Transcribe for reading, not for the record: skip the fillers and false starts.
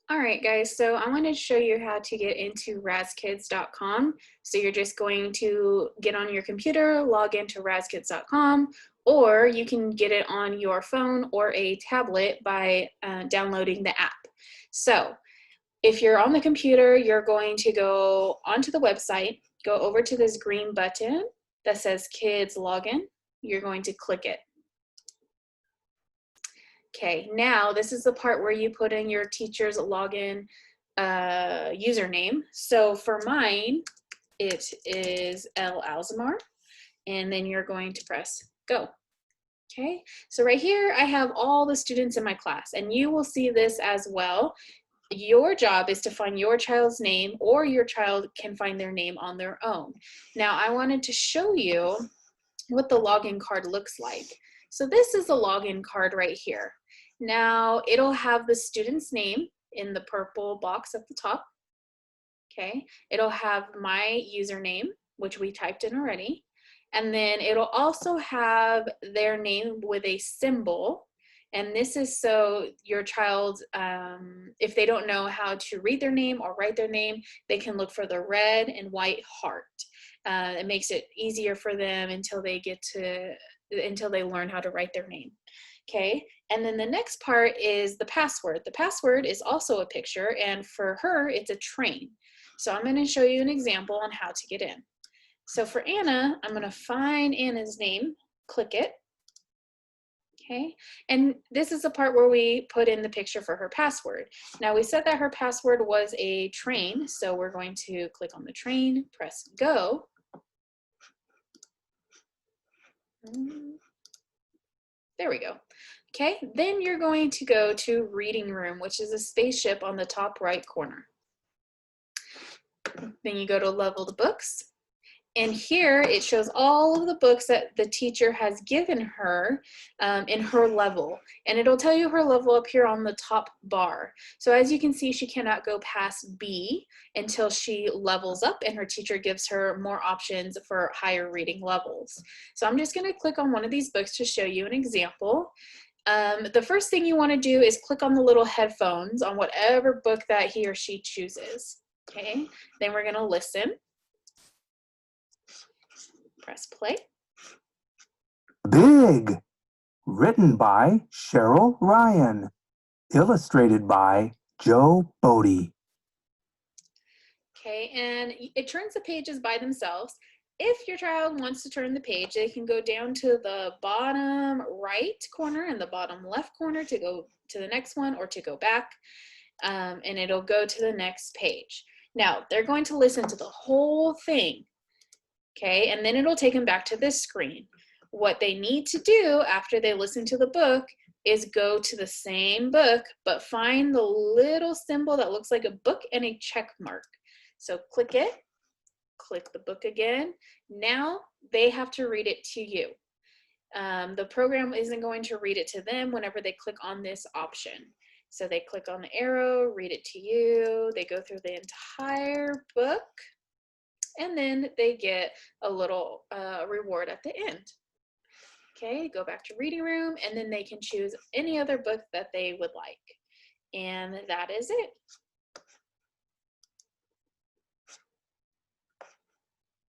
All right, guys, so I wanted to show you how to get into Raz-Kids.com. So you're just going to get on your computer, log into Raz-Kids.com, or you can get it on your phone or a tablet by downloading the app. So if you're on the computer, you're going to go onto the website, go over to this green button that says Kids Login. You're going to click it. Okay, now this is the part where you put in your teacher's login username. So for mine, it is L Alzamar, and then you're going to press go. Okay, so right here I have all the students in my class, and you will see this as well. Your job is to find your child's name, or your child can find their name on their own. Now I wanted to show you what the login card looks like. So this is the login card right here. Now it'll have the student's name in the purple box at the top. Okay, it'll have my username, which we typed in already. And then it'll also have their name with a symbol. And this is so your child, if they don't know how to read their name or write their name, they can look for the red and white heart. It makes it easier for them until they learn how to write their name. Okay, and then the next part is the password. The password is also a picture, and for her, it's a train. So I'm going to show you an example on how to get in. So for Anna, I'm going to find Anna's name, click it. Okay, and this is the part where we put in the picture for her password. Now we said that her password was a train, so we're going to click on the train, press go. There we go. Okay, then you're going to go to reading room, which is a spaceship on the top right corner. Then you go to level the books. And here it shows all of the books that the teacher has given her in her level. And it'll tell you her level up here on the top bar. So as you can see, she cannot go past B until she levels up and her teacher gives her more options for higher reading levels. So I'm just going to click on one of these books to show you an example. The first thing you want to do is click on the little headphones on whatever book that he or she chooses. Okay, then we're going to listen. Press play. Big, written by Cheryl Ryan, illustrated by Joe Bodie. Okay, and it turns the pages by themselves. If your child wants to turn the page, they can go down to the bottom right corner and the bottom left corner to go to the next one or to go back, and it'll go to the next page. Now, they're going to listen to the whole thing. Okay, and then it'll take them back to this screen. What they need to do after they listen to the book is go to the same book, but find the little symbol that looks like a book and a check mark. So click it, click the book again. Now they have to read it to you. The program isn't going to read it to them whenever they click on this option. So they click on the arrow, read it to you. They go through the entire book, and then they get a little reward at the end. Okay, go back to reading room, and then they can choose any other book that they would like. And that is it.